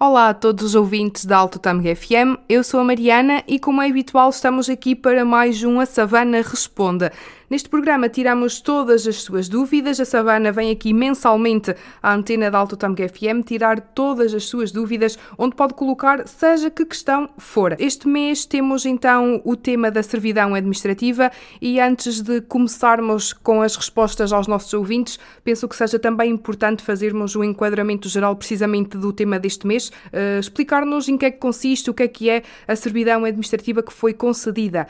Olá a todos os ouvintes da Alto Tâmega FM, eu sou a Mariana e, como é habitual, estamos aqui para mais um A Savana Responda. Neste programa tiramos todas as suas dúvidas. A Savana vem aqui mensalmente à antena da Alto Tâmega FM tirar todas as suas dúvidas, onde pode colocar seja que questão for. Este mês temos então o tema da servidão administrativa e antes de começarmos com as respostas aos nossos ouvintes, penso que seja também importante fazermos um enquadramento geral precisamente do tema deste mês, explicar-nos em que é que consiste, o que é a servidão administrativa que foi concedida.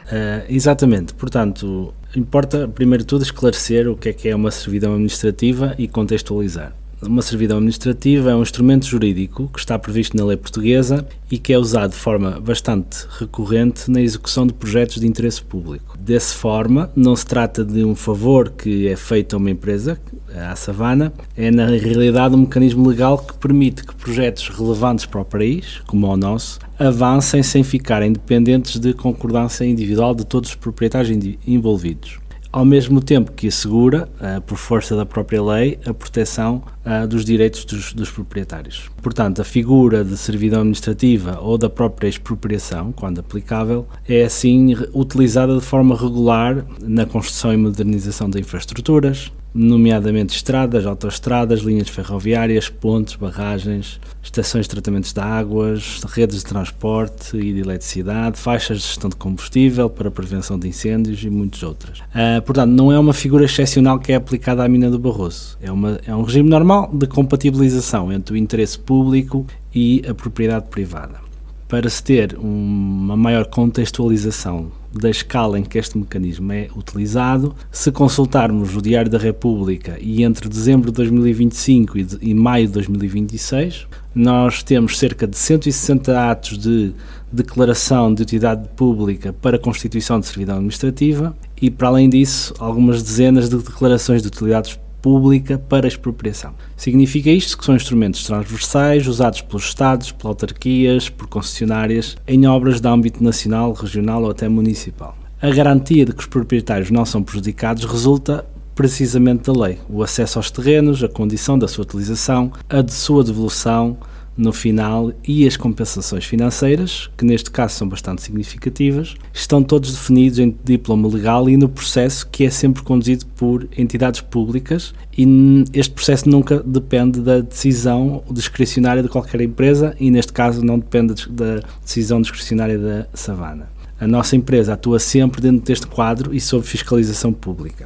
Exatamente, portanto, importa primeiro de tudo esclarecer o que é uma servidão administrativa e contextualizar. Uma servidão administrativa é um instrumento jurídico que está previsto na lei portuguesa e que é usado de forma bastante recorrente na execução de projetos de interesse público. Dessa forma, não se trata de um favor que é feito a uma empresa, a Savana, é na realidade um mecanismo legal que permite que projetos relevantes para o país, como o nosso, avancem sem ficarem dependentes de concordância individual de todos os proprietários envolvidos, ao mesmo tempo que assegura, por força da própria lei, a proteção dos direitos dos proprietários. Portanto, a figura de servidão administrativa ou da própria expropriação, quando aplicável, é assim utilizada de forma regular na construção e modernização de infraestruturas, nomeadamente estradas, autoestradas, linhas ferroviárias, pontes, barragens, estações de tratamentos de águas, redes de transporte e de eletricidade, faixas de gestão de combustível para prevenção de incêndios e muitas outras. Portanto, não é uma figura excepcional que é aplicada à mina do Barroso. É um regime normal de compatibilização entre o interesse público e a propriedade privada. Para se ter uma maior contextualização da escala em que este mecanismo é utilizado, se consultarmos o Diário da República e entre dezembro de 2025 e maio de 2026, nós temos cerca de 160 atos de declaração de utilidade pública para a constituição de servidão administrativa e, para além disso, algumas dezenas de declarações de utilidade pública para expropriação. Significa isto que são instrumentos transversais usados pelos Estados, por autarquias, por concessionárias, em obras de âmbito nacional, regional ou até municipal. A garantia de que os proprietários não são prejudicados resulta precisamente da lei. O acesso aos terrenos, a condição da sua utilização, a de sua devolução no final e as compensações financeiras, que neste caso são bastante significativas, estão todos definidos em diploma legal e no processo que é sempre conduzido por entidades públicas e este processo nunca depende da decisão discricionária de qualquer empresa e neste caso não depende da decisão discricionária da Savana. A nossa empresa atua sempre dentro deste quadro e sob fiscalização pública.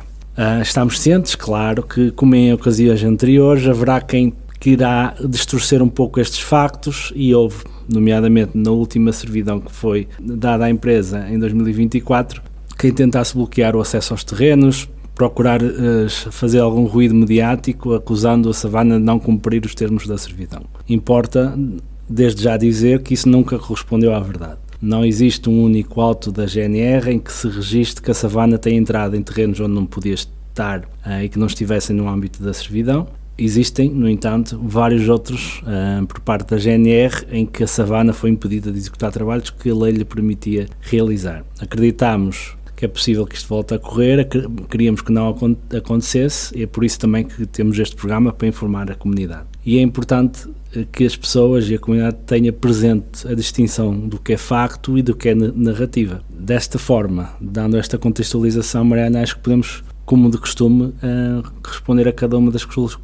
Estamos cientes, claro, que como em ocasiões anteriores haverá quem irá distorcer um pouco estes factos e houve, nomeadamente na última servidão que foi dada à empresa em 2024, quem tentasse bloquear o acesso aos terrenos, procurar fazer algum ruído mediático, acusando a Savana de não cumprir os termos da servidão. Importa, desde já, dizer que isso nunca correspondeu à verdade. Não existe um único auto da GNR em que se registre que a Savana tenha entrado em terrenos onde não podia estar e que não estivessem no âmbito da servidão. Existem, no entanto, vários outros por parte da GNR em que a Savana foi impedida de executar trabalhos que a lei lhe permitia realizar. Acreditamos que é possível que isto volte a ocorrer, queríamos que não acontecesse e é por isso também que temos este programa para informar a comunidade. E é importante que as pessoas e a comunidade tenham presente a distinção do que é facto e do que é narrativa. Desta forma, dando esta contextualização, Mariana, acho que podemos, como de costume, responder a cada uma das questões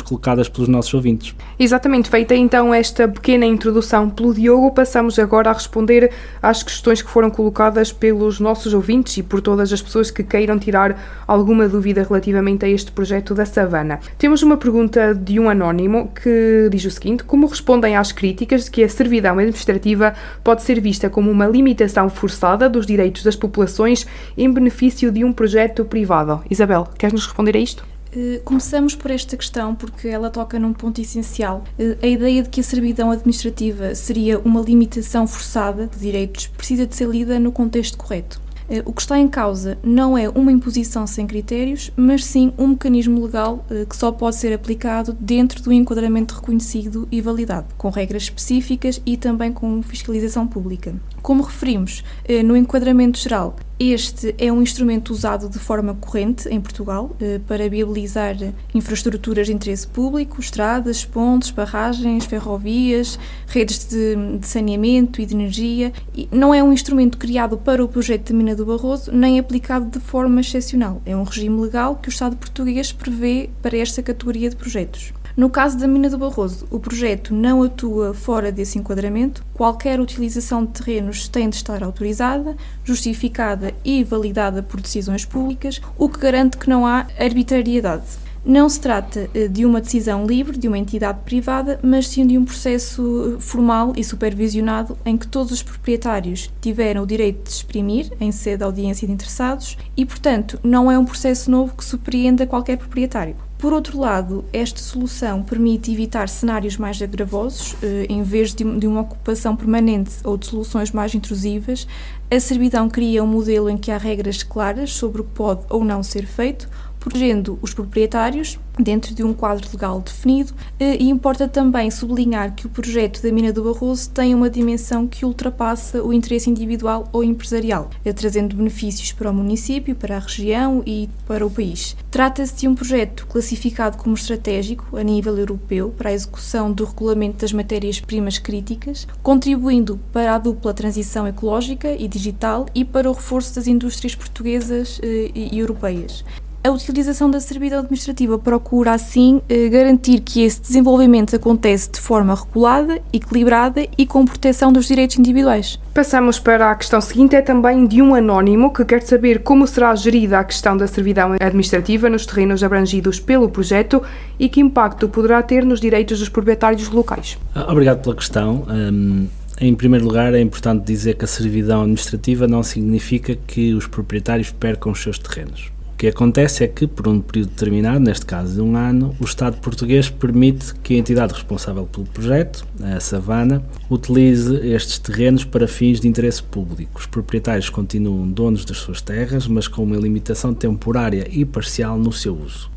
colocadas pelos nossos ouvintes. Exatamente, feita então esta pequena introdução pelo Diogo, passamos agora a responder às questões que foram colocadas pelos nossos ouvintes e por todas as pessoas que queiram tirar alguma dúvida relativamente a este projeto da Savana. Temos uma pergunta de um anónimo que diz o seguinte: como respondem às críticas de que a servidão administrativa pode ser vista como uma limitação forçada dos direitos das populações em benefício de um projeto privado? Isabel, queres nos responder a isto? Começamos por esta questão porque ela toca num ponto essencial. A ideia de que a servidão administrativa seria uma limitação forçada de direitos precisa de ser lida no contexto correto. O que está em causa não é uma imposição sem critérios, mas sim um mecanismo legal que só pode ser aplicado dentro do enquadramento reconhecido e validado, com regras específicas e também com fiscalização pública. Como referimos, no enquadramento geral, Este é um instrumento usado de forma corrente em Portugal para viabilizar infraestruturas de interesse público, estradas, pontes, barragens, ferrovias, redes de saneamento e de energia. E não é um instrumento criado para o projeto da Mina do Barroso, nem aplicado de forma excepcional. É um regime legal que o Estado português prevê para esta categoria de projetos. No caso da Mina do Barroso, o projeto não atua fora desse enquadramento. Qualquer utilização de terrenos tem de estar autorizada, justificada e validada por decisões públicas, o que garante que não há arbitrariedade. Não se trata de uma decisão livre de uma entidade privada, mas sim de um processo formal e supervisionado em que todos os proprietários tiveram o direito de se exprimir em sede de audiência de interessados e, portanto, não é um processo novo que surpreenda qualquer proprietário. Por outro lado, esta solução permite evitar cenários mais agravosos, em vez de uma ocupação permanente ou de soluções mais intrusivas. A servidão cria um modelo em que há regras claras sobre o que pode ou não ser feito, protegendo os proprietários dentro de um quadro legal definido, e importa também sublinhar que o projeto da Mina do Barroso tem uma dimensão que ultrapassa o interesse individual ou empresarial, trazendo benefícios para o município, para a região e para o país. Trata-se de um projeto classificado como estratégico a nível europeu para a execução do regulamento das matérias-primas críticas, contribuindo para a dupla transição ecológica e digital e para o reforço das indústrias portuguesas e europeias. A utilização da servidão administrativa procura, assim, garantir que esse desenvolvimento acontece de forma regulada, equilibrada e com proteção dos direitos individuais. Passamos para a questão seguinte, é também de um anónimo que quer saber como será gerida a questão da servidão administrativa nos terrenos abrangidos pelo projeto e que impacto poderá ter nos direitos dos proprietários locais. Obrigado pela questão. Em primeiro lugar, é importante dizer que a servidão administrativa não significa que os proprietários percam os seus terrenos. O que acontece é que, por um período determinado, neste caso de um ano, o Estado português permite que a entidade responsável pelo projeto, a Savana, utilize estes terrenos para fins de interesse público. Os proprietários continuam donos das suas terras, mas com uma limitação temporária e parcial no seu uso.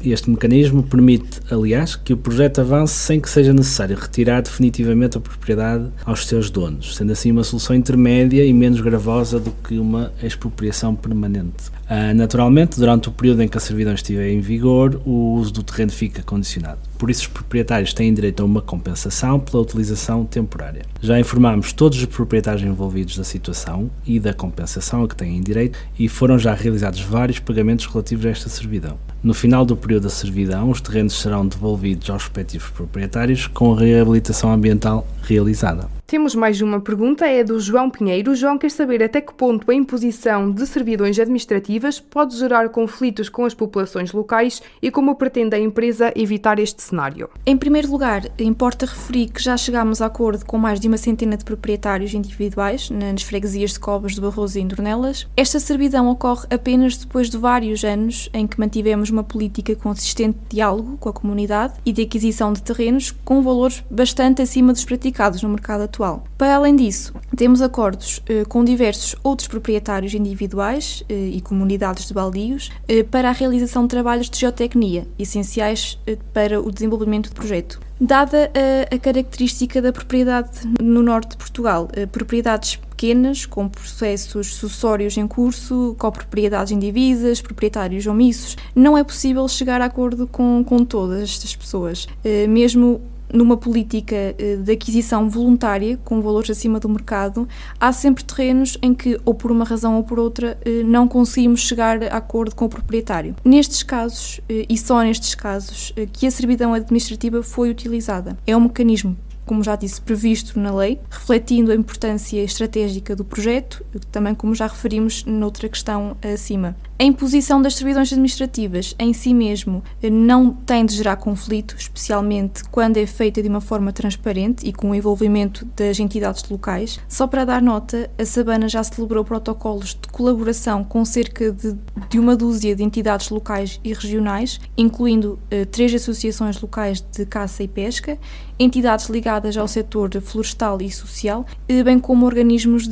Este mecanismo permite, aliás, que o projeto avance sem que seja necessário retirar definitivamente a propriedade aos seus donos, sendo assim uma solução intermédia e menos gravosa do que uma expropriação permanente. Naturalmente, durante o período em que a servidão estiver em vigor, o uso do terreno fica condicionado. Por isso, os proprietários têm direito a uma compensação pela utilização temporária. Já informámos todos os proprietários envolvidos da situação e da compensação a que têm direito e foram já realizados vários pagamentos relativos a esta servidão. No final do período da servidão, os terrenos serão devolvidos aos respectivos proprietários com a reabilitação ambiental realizada. Temos mais uma pergunta, é do João Pinheiro. O João quer saber até que ponto a imposição de servidões administrativas pode gerar conflitos com as populações locais e como pretende a empresa evitar este cenário. Em primeiro lugar, importa referir que já chegámos a acordo com mais de uma centena de proprietários individuais nas freguesias de Cobas de Barroso e Endornelas. Esta servidão ocorre apenas depois de vários anos em que mantivemos uma política consistente de diálogo com a comunidade e de aquisição de terrenos com valores bastante acima dos praticados no mercado atual. Para além disso, temos acordos com diversos outros proprietários individuais e comunidades de baldios para a realização de trabalhos de geotecnia, essenciais para o desenvolvimento do projeto. Dada a característica da propriedade no norte de Portugal, propriedades pequenas, com processos sucessórios em curso, copropriedades indivisas, proprietários omissos, não é possível chegar a acordo com todas estas pessoas, mesmo numa política de aquisição voluntária, com valores acima do mercado, há sempre terrenos em que, ou por uma razão ou por outra, não conseguimos chegar a acordo com o proprietário. Nestes casos, e só nestes casos, que a servidão administrativa foi utilizada. É um mecanismo, como já disse, previsto na lei, refletindo a importância estratégica do projeto, também como já referimos noutra questão acima. A imposição das servidões administrativas em si mesmo não tem de gerar conflito, especialmente quando é feita de uma forma transparente e com o envolvimento das entidades locais. Só para dar nota, a Savana já celebrou protocolos de colaboração com cerca de uma dúzia de entidades locais e regionais, incluindo 3 associações locais de caça e pesca, entidades ligadas ao setor florestal e social, bem como organismos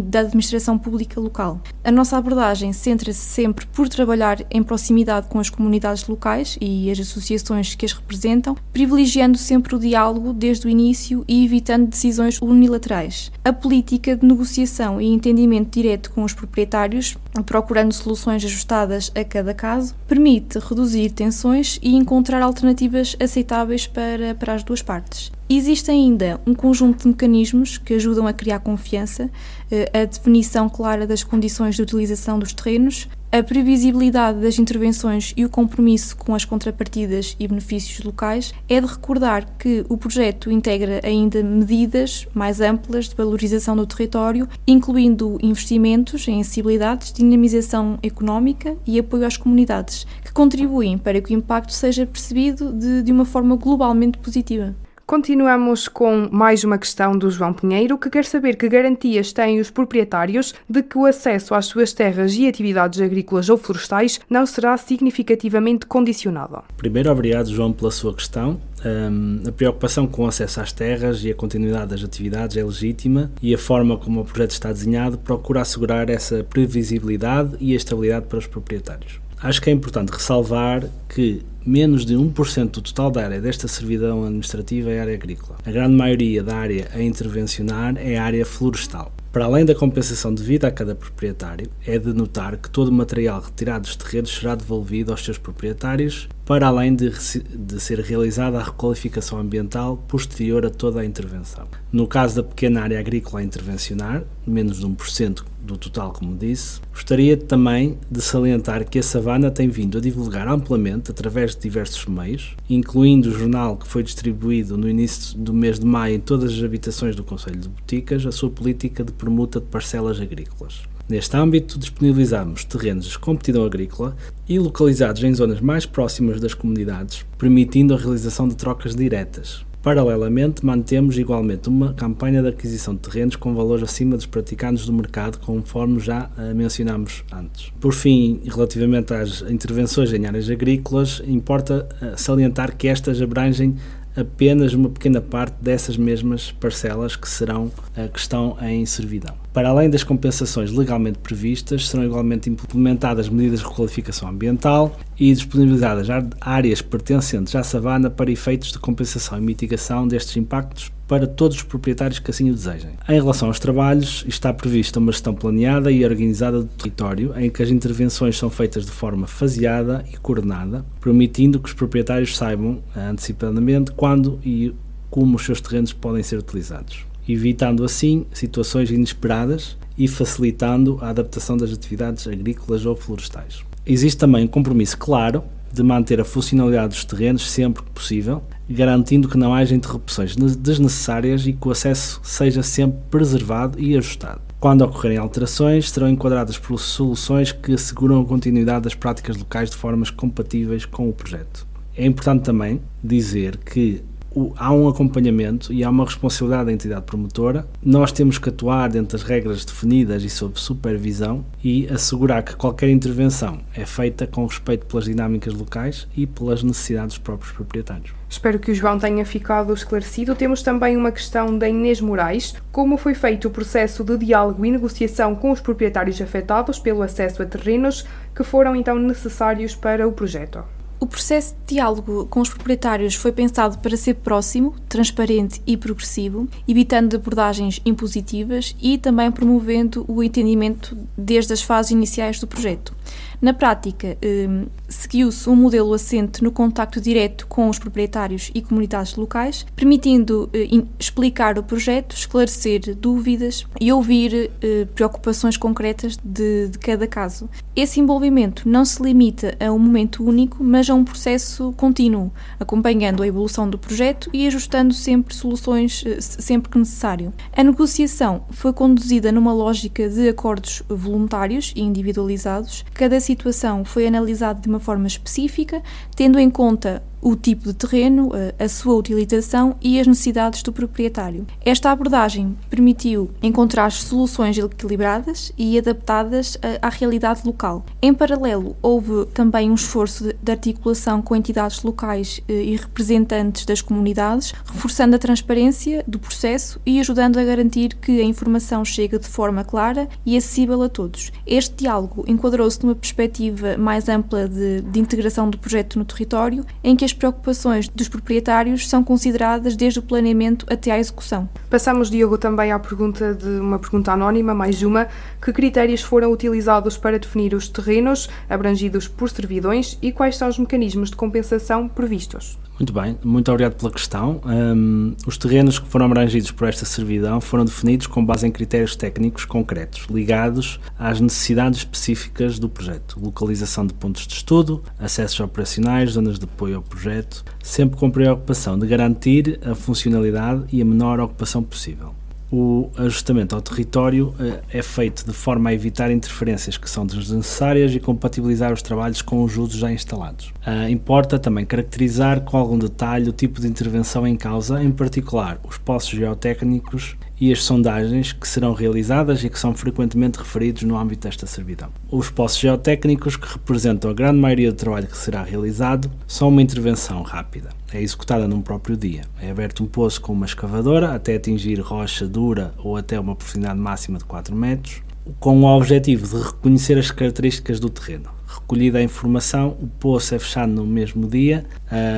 da administração pública local. A nossa abordagem centra-se sempre sempre por trabalhar em proximidade com as comunidades locais e as associações que as representam, privilegiando sempre o diálogo desde o início e evitando decisões unilaterais. A política de negociação e entendimento direto com os proprietários, procurando soluções ajustadas a cada caso, permite reduzir tensões e encontrar alternativas aceitáveis para as duas partes. Existe ainda um conjunto de mecanismos que ajudam a criar confiança, a definição clara das condições de utilização dos terrenos, a previsibilidade das intervenções e o compromisso com as contrapartidas e benefícios locais. É de recordar que o projeto integra ainda medidas mais amplas de valorização do território, incluindo investimentos em acessibilidades, dinamização económica e apoio às comunidades, que contribuem para que o impacto seja percebido de uma forma globalmente positiva. Continuamos com mais uma questão do João Pinheiro, que quer saber que garantias têm os proprietários de que o acesso às suas terras e atividades agrícolas ou florestais não será significativamente condicionado. Primeiro, obrigado, João, pela sua questão. A preocupação com o acesso às terras e a continuidade das atividades é legítima e a forma como o projeto está desenhado procura assegurar essa previsibilidade e a estabilidade para os proprietários. Acho que é importante ressalvar que menos de 1% do total da área desta servidão administrativa é área agrícola. A grande maioria da área a intervencionar é a área florestal. Para além da compensação devida a cada proprietário, é de notar que todo o material retirado dos terrenos será devolvido aos seus proprietários, para além de ser realizada a requalificação ambiental posterior a toda a intervenção. No caso da pequena área agrícola a intervencionar, menos de 1% do total, como disse, gostaria também de salientar que a Savana tem vindo a divulgar amplamente, através de diversos meios, incluindo o jornal que foi distribuído no início do mês de maio em todas as habitações do Concelho de Boticas, a sua política de permuta de parcelas agrícolas. Neste âmbito, disponibilizamos terrenos de competidão agrícola e localizados em zonas mais próximas das comunidades, permitindo a realização de trocas diretas. Paralelamente, mantemos igualmente uma campanha de aquisição de terrenos com valores acima dos praticados do mercado, conforme já mencionámos antes. Por fim, relativamente às intervenções em áreas agrícolas, importa salientar que estas abrangem apenas uma pequena parte dessas mesmas parcelas que estão em servidão. Para além das compensações legalmente previstas, serão igualmente implementadas medidas de requalificação ambiental e disponibilizadas áreas pertencentes à Savana para efeitos de compensação e mitigação destes impactos para todos os proprietários que assim o desejem. Em relação aos trabalhos, está prevista uma gestão planeada e organizada do território, em que as intervenções são feitas de forma faseada e coordenada, permitindo que os proprietários saibam antecipadamente quando e como os seus terrenos podem ser utilizados, evitando assim situações inesperadas e facilitando a adaptação das atividades agrícolas ou florestais. Existe também um compromisso claro de manter a funcionalidade dos terrenos sempre que possível, garantindo que não haja interrupções desnecessárias e que o acesso seja sempre preservado e ajustado. Quando ocorrerem alterações, serão enquadradas por soluções que asseguram a continuidade das práticas locais de formas compatíveis com o projeto. É importante também dizer que há um acompanhamento e há uma responsabilidade da entidade promotora. Nós temos que atuar dentro das regras definidas e sob supervisão e assegurar que qualquer intervenção é feita com respeito pelas dinâmicas locais e pelas necessidades dos próprios proprietários. Espero que o João tenha ficado esclarecido. Temos também uma questão da Inês Moraes. Como foi feito o processo de diálogo e negociação com os proprietários afetados pelo acesso a terrenos que foram então necessários para o projeto? O processo de diálogo com os proprietários foi pensado para ser próximo, transparente e progressivo, evitando abordagens impositivas e também promovendo o entendimento desde as fases iniciais do projeto. Na prática, seguiu-se um modelo assente no contacto direto com os proprietários e comunidades locais, permitindo explicar o projeto, esclarecer dúvidas e ouvir preocupações concretas de cada caso. Esse envolvimento não se limita a um momento único, mas a um processo contínuo, acompanhando a evolução do projeto e ajustando sempre soluções sempre que necessário. A negociação foi conduzida numa lógica de acordos voluntários e individualizados. Cada situação foi analisada de uma forma específica, tendo em conta o tipo de terreno, a sua utilização e as necessidades do proprietário. Esta abordagem permitiu encontrar soluções equilibradas e adaptadas à realidade local. Em paralelo, houve também um esforço de articulação com entidades locais e representantes das comunidades, reforçando a transparência do processo e ajudando a garantir que a informação chega de forma clara e acessível a todos. Este diálogo enquadrou-se numa perspectiva mais ampla de integração do projeto no território, em que as preocupações dos proprietários são consideradas desde o planeamento até à execução. Passamos, Diogo, também à pergunta de uma pergunta anónima, mais uma. Que critérios foram utilizados para definir os terrenos abrangidos por servidões e quais são os mecanismos de compensação previstos? Muito bem, muito obrigado pela questão. Os terrenos que foram abrangidos por esta servidão foram definidos com base em critérios técnicos concretos, ligados às necessidades específicas do projeto, localização de pontos de estudo, acessos operacionais, zonas de apoio ao projeto, sempre com preocupação de garantir a funcionalidade e a menor ocupação possível. O ajustamento ao território é feito de forma a evitar interferências que são desnecessárias e compatibilizar os trabalhos com os usos já instalados. Importa também caracterizar com algum detalhe o tipo de intervenção em causa, em particular os poços geotécnicos e as sondagens que serão realizadas e que são frequentemente referidos no âmbito desta servidão. Os poços geotécnicos, que representam a grande maioria do trabalho que será realizado, são uma intervenção rápida. É executada num próprio dia. É aberto um poço com uma escavadora até atingir rocha dura ou até uma profundidade máxima de 4 metros, com o objetivo de reconhecer as características do terreno. Recolhida a informação, o poço é fechado no mesmo dia,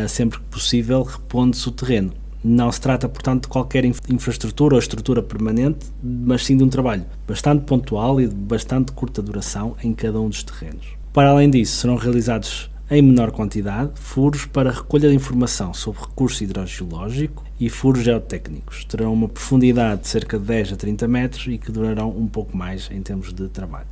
sempre que possível, repondo-se o terreno. Não se trata, portanto, de qualquer infraestrutura ou estrutura permanente, mas sim de um trabalho bastante pontual e de bastante curta duração em cada um dos terrenos. Para além disso, serão realizados em menor quantidade furos para recolha de informação sobre recurso hidrogeológico e furos geotécnicos. Terão uma profundidade de cerca de 10 a 30 metros e que durarão um pouco mais em termos de trabalho.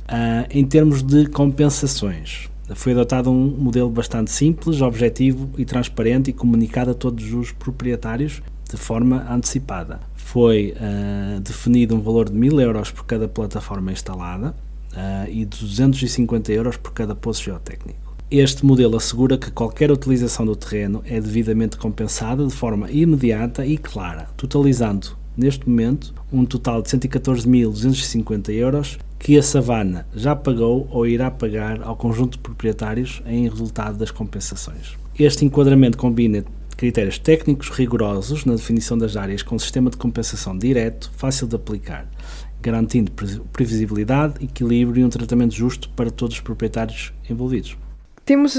Em termos de compensações, foi adotado um modelo bastante simples, objetivo e transparente e comunicado a todos os proprietários de forma antecipada. Foi definido um valor de 1.000 euros por cada plataforma instalada e 250 euros por cada poço geotécnico. Este modelo assegura que qualquer utilização do terreno é devidamente compensada de forma imediata e clara, totalizando, neste momento, um total de 114.250 euros que a Savana já pagou ou irá pagar ao conjunto de proprietários em resultado das compensações. Este enquadramento combina critérios técnicos rigorosos na definição das áreas com sistema de compensação direto, fácil de aplicar, garantindo previsibilidade, equilíbrio e um tratamento justo para todos os proprietários envolvidos. Temos,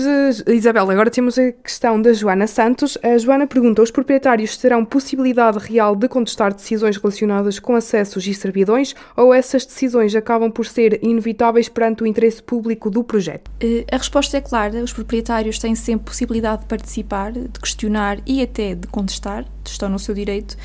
Isabel, agora temos a questão da Joana Santos. A Joana pergunta: os proprietários terão possibilidade real de contestar decisões relacionadas com acessos e servidões ou essas decisões acabam por ser inevitáveis perante o interesse público do projeto? A resposta é clara. Os proprietários têm sempre possibilidade de participar, de questionar e até de contestar. Estão no seu direito.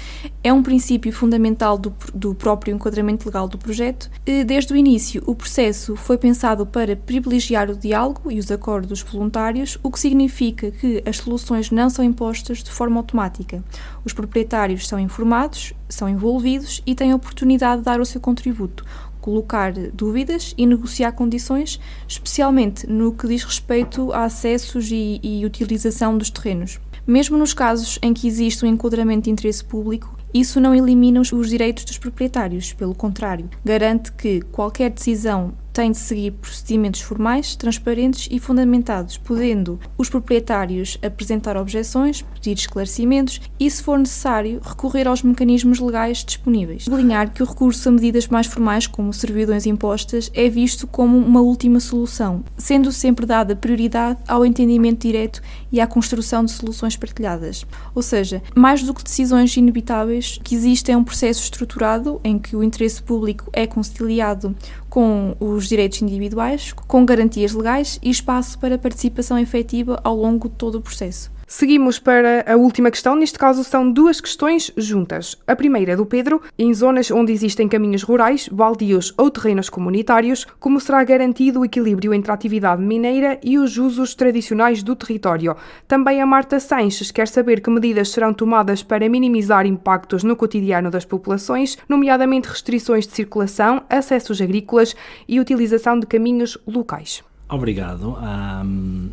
É um princípio fundamental do próprio enquadramento legal do projeto. Desde o início, o processo foi pensado para privilegiar o diálogo e os acordos voluntários, o que significa que as soluções não são impostas de forma automática. Os proprietários são informados, são envolvidos e têm a oportunidade de dar o seu contributo, colocar dúvidas e negociar condições, especialmente no que diz respeito a acessos e utilização dos terrenos. Mesmo nos casos em que existe um enquadramento de interesse público, isso não elimina os direitos dos proprietários, pelo contrário, garante que qualquer decisão tem de seguir procedimentos formais, transparentes e fundamentados, podendo os proprietários apresentar objeções, pedir esclarecimentos e, se for necessário, recorrer aos mecanismos legais disponíveis. Sublinhar que o recurso a medidas mais formais, como servidões impostas, é visto como uma última solução, sendo sempre dada prioridade ao entendimento direto e à construção de soluções partilhadas. Ou seja, mais do que decisões inevitáveis, que existe é um processo estruturado em que o interesse público é conciliado com os direitos individuais, com garantias legais e espaço para participação efetiva ao longo de todo o processo. Seguimos para a última questão. Neste caso são duas questões juntas. A primeira é do Pedro. Em zonas onde existem caminhos rurais, baldios ou terrenos comunitários, como será garantido o equilíbrio entre a atividade mineira e os usos tradicionais do território? Também a Marta Sanches quer saber que medidas serão tomadas para minimizar impactos no cotidiano das populações, nomeadamente restrições de circulação, acessos agrícolas e utilização de caminhos locais. Obrigado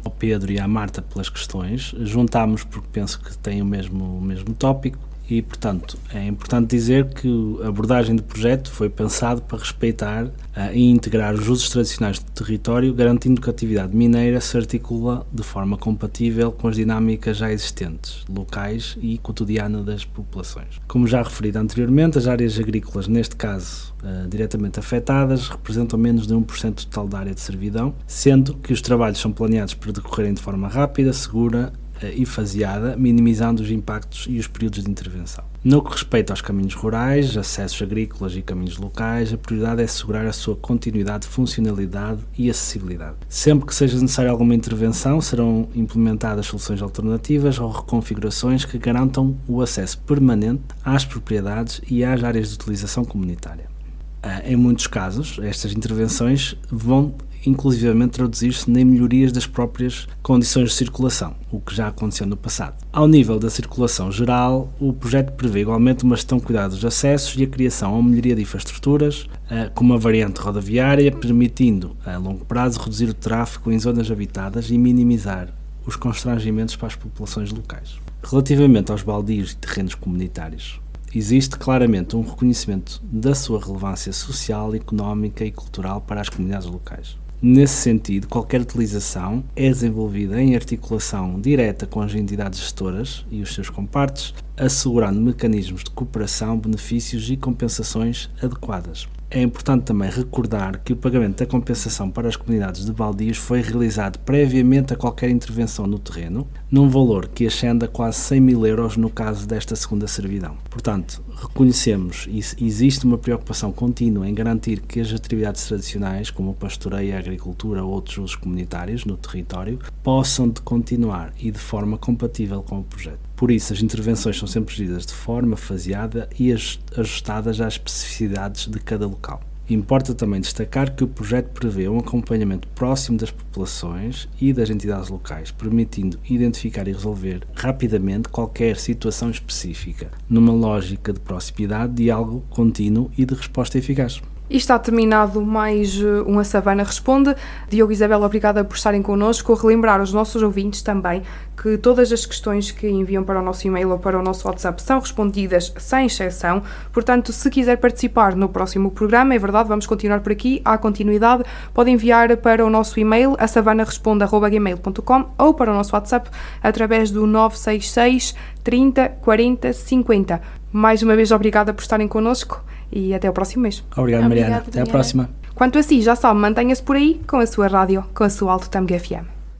ao Pedro e à Marta pelas questões. Juntámos porque penso que têm o mesmo tópico e, portanto, é importante dizer que a abordagem do projeto foi pensado para respeitar e integrar os usos tradicionais do território, garantindo que a atividade mineira se articula de forma compatível com as dinâmicas já existentes, locais e cotidianas das populações. Como já referido anteriormente, as áreas agrícolas, neste caso diretamente afetadas, representam menos de 1% do total da área de servidão, sendo que os trabalhos são planeados para decorrerem de forma rápida, segura e faseada, minimizando os impactos e os períodos de intervenção. No que respeita aos caminhos rurais, acessos agrícolas e caminhos locais, a prioridade é assegurar a sua continuidade, funcionalidade e acessibilidade. Sempre que seja necessária alguma intervenção, serão implementadas soluções alternativas ou reconfigurações que garantam o acesso permanente às propriedades e às áreas de utilização comunitária. Em muitos casos, estas intervenções vão inclusivamente traduzir-se em melhorias das próprias condições de circulação, o que já aconteceu no passado. Ao nível da circulação geral, o projeto prevê igualmente uma gestão cuidada dos acessos e a criação ou melhoria de infraestruturas, com uma variante rodoviária, permitindo a longo prazo reduzir o tráfego em zonas habitadas e minimizar os constrangimentos para as populações locais. Relativamente aos baldios e terrenos comunitários, existe claramente um reconhecimento da sua relevância social, económica e cultural para as comunidades locais. Nesse sentido, qualquer utilização é desenvolvida em articulação direta com as entidades gestoras e os seus compartes, assegurando mecanismos de cooperação, benefícios e compensações adequadas. É importante também recordar que o pagamento da compensação para as comunidades de baldios foi realizado previamente a qualquer intervenção no terreno, num valor que ascende a quase 100 mil euros no caso desta segunda servidão. Portanto, reconhecemos e existe uma preocupação contínua em garantir que as atividades tradicionais, como o pastoreio, a agricultura ou outros usos comunitários no território, possam continuar e de forma compatível com o projeto. Por isso, as intervenções são sempre geridas de forma faseada e ajustadas às especificidades de cada local. Importa também destacar que o projeto prevê um acompanhamento próximo das populações e das entidades locais, permitindo identificar e resolver rapidamente qualquer situação específica, numa lógica de proximidade, diálogo contínuo e de resposta eficaz. E está terminado mais um A Savana Responde. Diogo e Isabel, obrigada por estarem connosco. Relembrar aos nossos ouvintes também que todas as questões que enviam para o nosso e-mail ou para o nosso WhatsApp são respondidas sem exceção. Portanto, se quiser participar no próximo programa, é verdade, vamos continuar por aqui, há continuidade, pode enviar para o nosso e-mail, asavanaresponde@gmail.com, ou para o nosso WhatsApp através do 966 30 40 50. Mais uma vez, obrigada por estarem connosco e até o próximo mês. Obrigado, Mariana. Até a próxima. Quanto a si, já sabe, mantenha-se por aí com a sua rádio, com a sua Alto Tâmega FM.